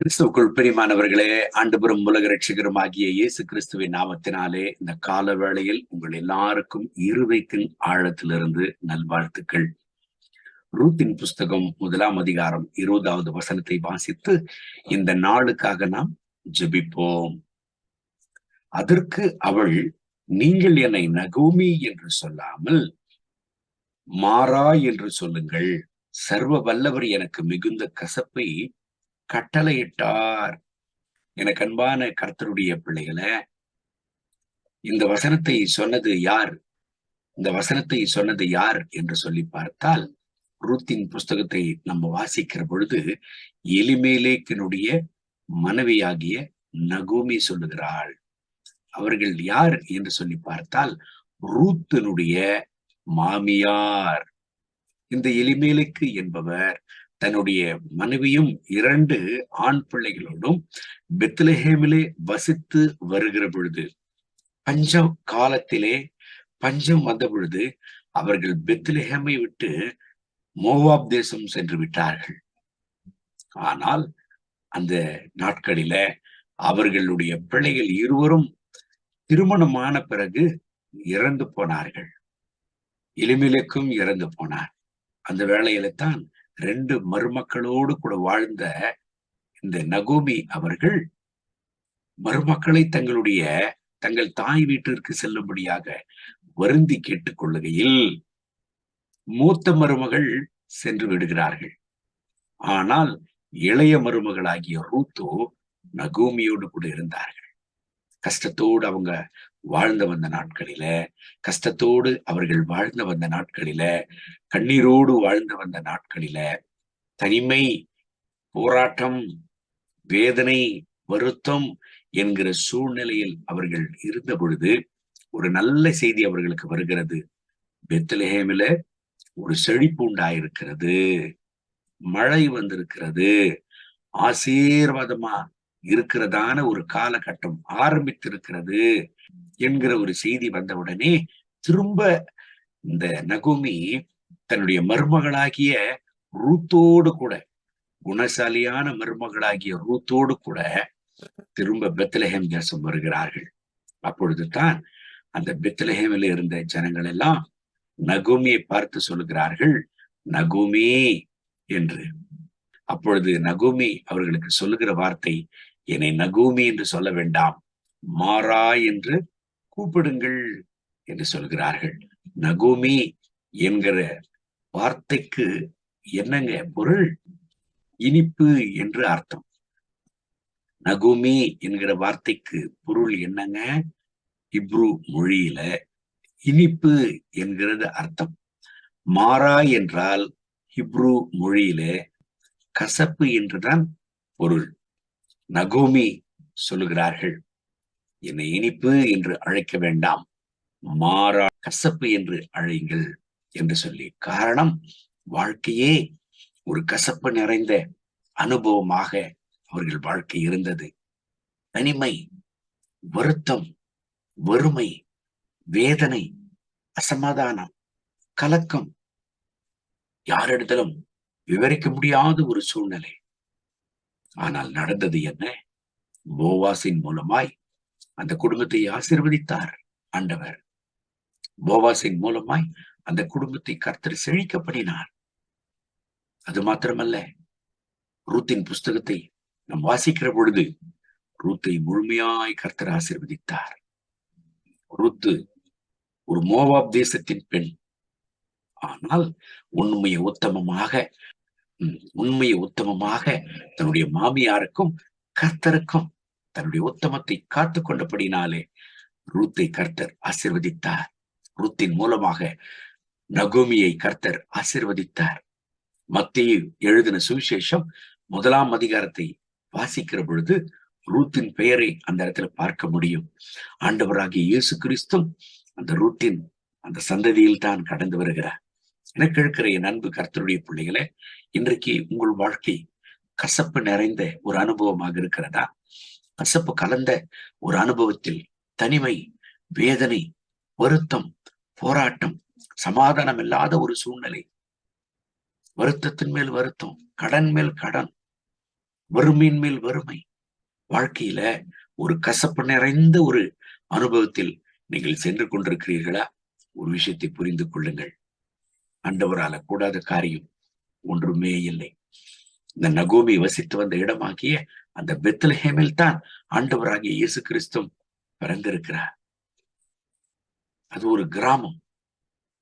கிறிஸ்துவுக்குள் பிரியமானவர்களே, ஆண்டவரும் உலக ரட்சகரும் ஆகிய இயேசு கிறிஸ்துவின் நாமத்தினாலே இந்த கால வேளையில் உங்கள் எல்லாருக்கும் இருதயத்தின் ஆழத்திலிருந்து நல்வாழ்த்துக்கள். ரூத்தின் புஸ்தகம் 1ஆம் அதிகாரம் 20வது வசனத்தை வாசித்து இந்த நாளுக்காக நாம் ஜெபிப்போம். அதற்கு அவள், நீங்கள் என்னை நகோமி என்று சொல்லாமல் மாறா என்று சொல்லுங்கள். சர்வ வல்லவர் எனக்கு மிகுந்த கசப்பை கட்டளையிட்டார். எனக்கு அன்பான கர்த்தருடைய பிள்ளைகளை, இந்த வசனத்தை சொன்னது யார்? இந்த வசனத்தை சொன்னது யார் என்று சொல்லி பார்த்தால், ரூத்தின் புஸ்தகத்தை நம்ம வாசிக்கிற பொழுது எலிமேலேக்கினுடைய மனைவியாகிய நகோமி சொல்லுகிறாள். அவர்கள் யார் என்று சொல்லி பார்த்தால் ரூத்தினுடைய மாமியார். இந்த எலிமேலேக்கு என்பவர் தன்னுடைய மனைவியும் 2 ஆண் பிள்ளைகளோடும் பெத்லஹேமிலே வசித்து வருகிற பொழுது, பஞ்சம் காலத்திலே பஞ்சம் வந்த பொழுது அவர்கள் பெத்லஹேமை விட்டு மோவாப் தேசம் சென்று விட்டார்கள். ஆனால் அந்த நாட்களில அவர்களுடைய பிள்ளைகள் இருவரும் திருமணமான பிறகு இறந்து போனார்கள். எலிமேலேக்கும் இறந்து போனார். அந்த வேளையில தான் 2 மருமக்களோடு கூட வாழ்ந்த இந்த நகோமி அவர்கள் மருமக்களை தங்கள் தாய் வீட்டிற்கு செல்லும்படியாக வருந்தி கேட்டுக்கொள்ளுகையில் மூத்த மருமகள் சென்று விடுகிறார்கள். ஆனால் இளைய மருமகளாகிய ரூத்தோ நகோமியோடு கூட இருந்தார்கள். கஷ்டத்தோடு அவங்க வாழ்ந்து வந்த நாட்களில, கஷ்டத்தோடு அவர்கள் வாழ்ந்து வந்த நாட்களில, கண்ணீரோடு வாழ்ந்து வந்த நாட்களில, தனிமை, போராட்டம், வேதனை, வருத்தம் என்கிற சூழ்நிலையில் அவர்கள் இருந்த பொழுது ஒரு நல்ல செய்தி அவர்களுக்கு வருகிறது. பெத்லஹேமில ஒரு செழிப்பு உண்டாயிருக்கிறது, மழை வந்திருக்கிறது, ஆசீர்வாதமா இருக்கிறதான ஒரு காலகட்டம் ஆரம்பித்திருக்கிறது என்கிற ஒரு செய்தி வந்தவுடனே திரும்ப இந்த நகோமி தன்னுடைய மருமகளாகிய ரூத்தோடு கூட, குணசாலியான மருமகளாகிய ரூத்தோடு கூட திரும்ப பெத்லஹேம் தேசம் வருகிறார்கள். அப்பொழுது தான் அந்த பெத்லஹேமில் இருந்த ஜனங்கள் எல்லாம் நகோமியை பார்த்து சொல்லுகிறார்கள், நகோமி என்று. அப்பொழுது நகோமி அவர்களுக்கு சொல்லுகிற வார்த்தை, என்னை நகோமி என்று சொல்ல வேண்டாம், மாறா என்று கூப்பிடுங்கள் என்று சொல்கிறார்கள். நகோமி என்கிற வார்த்தைக்கு என்னங்க பொருள்? இனிப்பு என்று அர்த்தம். நகோமி என்கிற வார்த்தைக்கு பொருள் என்னங்க? ஹிப்ரு மொழியில இனிப்பு என்கிறது அர்த்தம். மாறா என்றால் ஹிப்ரு மொழியில கசப்பு என்றுதான் பொருள். நகோமி சொல்லுகிறார்கள், என்னை இனிப்பு என்று அழைக்க வேண்டாம், மாறா கசப்பு என்று அழைங்கள் என்று சொல்லி. காரணம், வாழ்க்கையே ஒரு கசப்பு நிறைந்த அனுபவமாக அவர்கள் வாழ்க்கை இருந்தது. தனிமை, வருத்தம், வறுமை, வேதனை, அசமாதானம், கலக்கம், யாரிடத்திலும் விவரிக்க முடியாத ஒரு சூழ்நிலை. ஆனால் நடந்தது என்ன? போவாசின் மூலமாய் அந்த குடும்பத்தை ஆசீர்வதித்தார் ஆண்டவர். போவாசின் மூலமாய் அந்த குடும்பத்தை கர்த்தர் செழிக்க பண்ணினார். அது மாத்திரமல்ல, ரூத்தின் புஸ்தகத்தை நாம் வாசிக்கிற பொழுது ரூத்தை முழுமையாய் கர்த்தர் ஆசீர்வதித்தார். ரூத்து ஒரு மோவாப் தேசத்தின் பெண். ஆனால் உண்மையை உத்தமமாக தன்னுடைய மாமியாருக்கும் கர்த்தருக்கும் தன்னுடைய உத்தமத்தை காத்து கொண்டபடினாலே ரூத்தை கர்த்தர் ஆசீர்வதித்தார். ரூத்தின் மூலமாக நகோமியை கர்த்தர் ஆசீர்வதித்தார். மத்தேயு எழுதின சுவிசேஷம் 1ஆம் அதிகாரத்தை வாசிக்கிற பொழுது ரூத்தின் பெயரை அந்த இடத்துல பார்க்க முடியும். ஆண்டவராகிய இயேசு கிறிஸ்துவும் அந்த ரூத்தின் அந்த சந்ததியில் தான் கடந்து வருகிறார். எனக்கு இருக்கிற என் அன்பு கர்த்தருடைய பிள்ளைகளே, இன்றைக்கு உங்கள் வாழ்க்கை கசப்பு நிறைந்த ஒரு அனுபவமாக இருக்கிறதா? கசப்பு கலந்த ஒரு அனுபவத்தில் தனிமை, வேதனை, வருத்தம், போராட்டம், சமாதானம் இல்லாத ஒரு சூழ்நிலை, வருத்தத்தின் மேல் வருத்தம், கடன் மேல் கடன், வறுமையின் மேல் வறுமை, வாழ்க்கையில ஒரு கசப்பு நிறைந்த ஒரு அனுபவத்தில் நீங்கள் சென்று கொண்டிருக்கிறீர்களா? ஒரு விஷயத்தை புரிந்து கொள்ளுங்கள். ஆண்டவரால கூடாத காரியம் ஒன்றுமே இல்லை. இந்த நகோமி வசித்து வந்த இடமாகிய அந்த பெத்லஹேமில் தான் ஆண்டவராகிய இயேசு கிறிஸ்து பிறந்திருக்கிறார். அது ஒரு கிராமம்.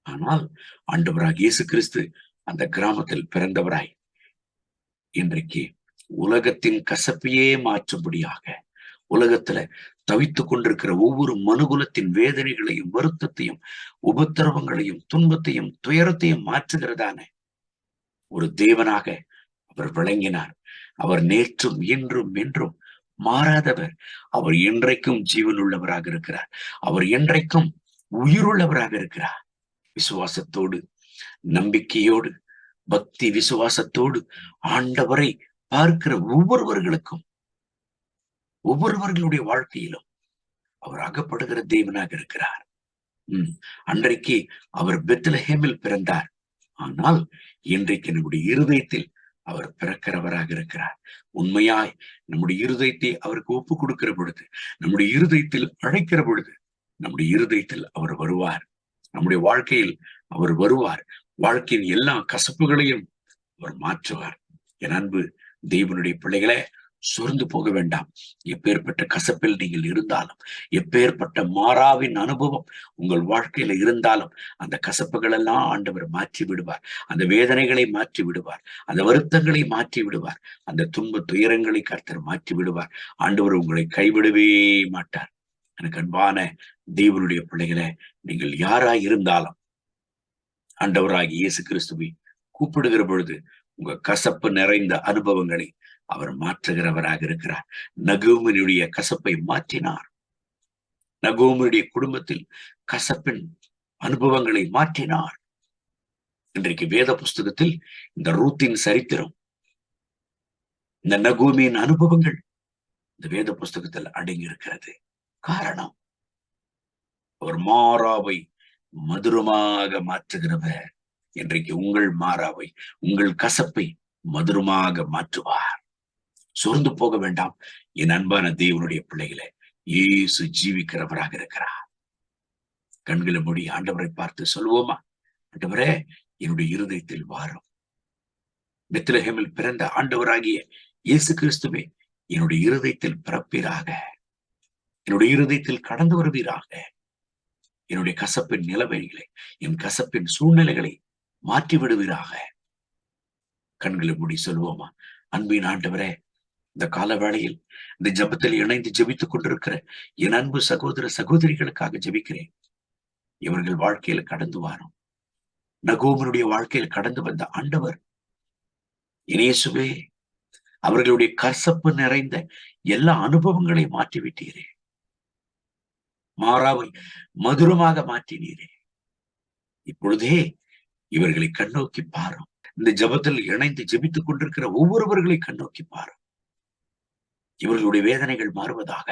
ஆனால் ஆண்டவராகிய இயேசு கிறிஸ்து அந்த கிராமத்தில் பிறந்தவராய் இன்றைக்கு உலகத்தின் கசப்பையே மாற்றும்படியாக, உலகத்துல தவித்துக் கொண்டிருக்கிற ஒவ்வொரு மனுகுலத்தின் வேதனைகளையும், வருத்தத்தையும், உபத்திரவங்களையும், துன்பத்தையும், துயரத்தையும் மாற்றுகிறதான ஒரு தேவனாக அவர் விளங்கினார். அவர் நேற்றும் இன்றும் என்றும் மாறாதவர். அவர் என்றைக்கும் ஜீவன் உள்ளவராக இருக்கிறார். அவர் என்றைக்கும் உயிருள்ளவராக இருக்கிறார். விசுவாசத்தோடு, நம்பிக்கையோடு, பக்தி விசுவாசத்தோடு ஆண்டவரை பார்க்கிற ஒவ்வொருவர்களுக்கும், ஒவ்வொருவர்களுடைய வாழ்க்கையிலும் அவர் அகப்படுகிற தேவனாக இருக்கிறார். அன்றைக்கு அவர் பெத்லஹேமில் பிறந்தார். ஆனால் இன்றைக்கு நம்முடைய இருதயத்தில் அவர் பிறக்கிறவராக இருக்கிறார். உண்மையாய் நம்முடைய இருதயத்தை அவருக்கு ஒப்பு கொடுக்கிற பொழுது, நம்முடைய இருதயத்தில் அழைக்கிற பொழுது, நம்முடைய இருதயத்தில் அவர் வருவார். நம்முடைய வாழ்க்கையில் அவர் வருவார். வாழ்க்கையின் எல்லா கசப்புகளையும் அவர் மாற்றுவார். என் அன்பு தேவனுடைய பிள்ளைகளே, சோர்ந்து போக வேண்டாம். எப்பேற்பட்ட கசப்பில் நீங்கள் இருந்தாலும், எப்பேற்பட்ட மாறாவின் அனுபவம் உங்கள் வாழ்க்கையில இருந்தாலும், அந்த கசப்புகள் எல்லாம் ஆண்டவர் மாற்றி விடுவார். அந்த வேதனைகளை மாற்றி விடுவார். அந்த வருத்தங்களை மாற்றி விடுவார். அந்த துன்ப துயரங்களை கர்த்தர் மாற்றி விடுவார். ஆண்டவர் உங்களை கைவிடவே மாட்டார். எனக்கு அன்பான தேவனுடைய பிள்ளைகளே, நீங்கள் யாராய் இருந்தாலும் ஆண்டவராகி இயேசு கிறிஸ்துவை கூப்பிடுகிற பொழுது உங்க கசப்பு நிறைந்த அனுபவங்களை அவர் மாற்றுகிறவராக இருக்கிறார். நகோமியுடைய கசப்பை மாற்றினார். நகோமியுடைய குடும்பத்தில் கசப்பின் அனுபவங்களை மாற்றினார். இன்றைக்கு வேத புஸ்தகத்தில் இந்த ரூத்தின் சரித்திரம், இந்த நகோமியின் அனுபவங்கள் இந்த வேத புஸ்தகத்தில் அடங்கி இருக்கிறது. காரணம், அவர் மாறாவை மதுரமாக மாற்றுகிறவர். இன்றைக்கு உங்கள் மாறாவை, உங்கள் கசப்பை மதுரமாக மாற்றுவார். சோர்ந்து போக வேண்டாம் என் அன்பான தேவனுடைய பிள்ளைகளை. இயேசு ஜீவிக்கிறவராக இருக்கிறார். கண்களை மூடி ஆண்டவரை பார்த்து சொல்லுவோமா? ஆண்டவரே, என்னுடைய இருதயத்தில் வாரும். பெத்லஹேமில் பிறந்த ஆண்டவராகிய இயேசு கிறிஸ்துவே, என்னுடைய இருதயத்தில் பிறப்பீராக. என்னுடைய இருதயத்தில் கடந்து வருவீராக. என்னுடைய கசப்பின் நிலைமைகளை, என் கசப்பின் சூழ்நிலைகளை மாற்றி விடுவீராக. கண்களை மூடி சொல்லுவோமா? அன்பின் ஆண்டவரே, இந்த கால வேளையில் இந்த ஜபத்தில் இணைந்து ஜெபித்துக் கொண்டிருக்கிற என் அன்பு சகோதர சகோதரிகளுக்காக ஜெபிக்கிறேன். இவர்கள் வாழ்க்கையில கடந்து வாரும். நகோமனுடைய வாழ்க்கையில் கடந்து வந்த ஆண்டவர் இயேசுவே, அவர்களுடைய கசப்பு நிறைந்த எல்லா அனுபவங்களை மாற்றிவிட்டீரே. மாறாவை மதுரமாக மாற்றினீரே. இப்பொழுதே இவர்களை கண்ணோக்கி பாரும். இந்த ஜபத்தில் இணைந்து ஜெபித்துக் கொண்டிருக்கிற ஒவ்வொருவர்களை கண்ணோக்கி பாரும். இவர்களுடைய வேதனைகள் மாறுவதாக,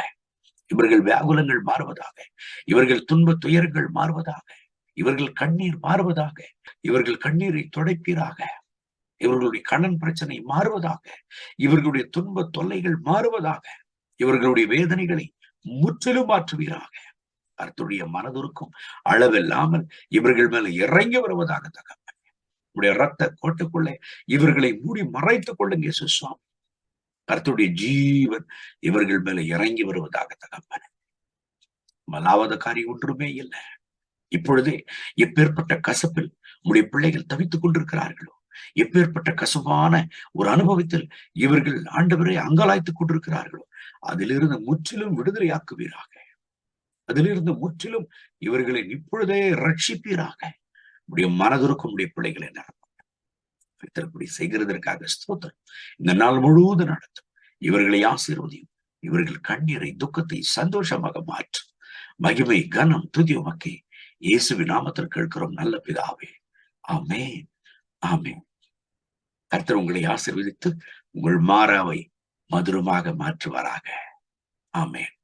இவர்கள் வியாகுலங்கள் மாறுவதாக, இவர்கள் துன்ப துயரங்கள் மாறுவதாக, இவர்கள் கண்ணீர் மாறுவதாக, இவர்கள் கண்ணீரை துடைப்பீராக, இவர்களுடைய கடன் பிரச்சனை மாறுவதாக, இவர்களுடைய துன்ப தொல்லைகள் மாறுவதாக, இவர்களுடைய வேதனைகளை முற்றிலும் மாற்றுவீராக. கர்த்தருடைய மனதுருக்கும் அளவில்லாமல் இவர்கள் மேல இறங்கி வருவதாக தகப்பனே. உடைய ரத்த கோட்டுக்குள்ளே இவர்களை மூடி மறைத்துக் கொள்ளுங்க சுவாமி. கர்த்தருடைய ஜீவன் இவர்கள் மேல இறங்கி வருவதாக தகப்பனே. மலாவத காரியம் ஒன்றுமே இல்லை. இப்பொழுதே எப்பேற்பட்ட கசப்பில் உடைய பிள்ளைகள் தவித்துக் கொண்டிருக்கிறார்களோ, எப்பேற்பட்ட கசப்பான ஒரு அனுபவத்தில் இவர்கள் ஆண்டவரை அங்கலாய்த்துக் கொண்டிருக்கிறார்களோ, அதிலிருந்து முற்றிலும் விடுதலையாக்குவீராக. அதிலிருந்து முற்றிலும் இவர்களை இப்பொழுதே ரட்சிப்பீராக. உடைய மனதிற்கும் உடைய பிள்ளைகளை நடத்தப்படி செய்கிறதற்காக ஸ்தோத்திரம். இந்த நாள் முழுவதும் நடத்தும். இவர்களை ஆசீர்வதியும். இவர்கள் கண்ணீரை, துக்கத்தை சந்தோஷமாக மாற்றும். மகிமை, கனம், துதி உமக்கே இயேசுவின் நாமத்தில் கேட்கிறோம் நல்ல பிதாவே. ஆமென், ஆமென். கர்த்தர் உங்களை ஆசீர்வதித்து உங்கள் மாறாவை மதுரமாக மாற்றுவாராக. ஆமென்.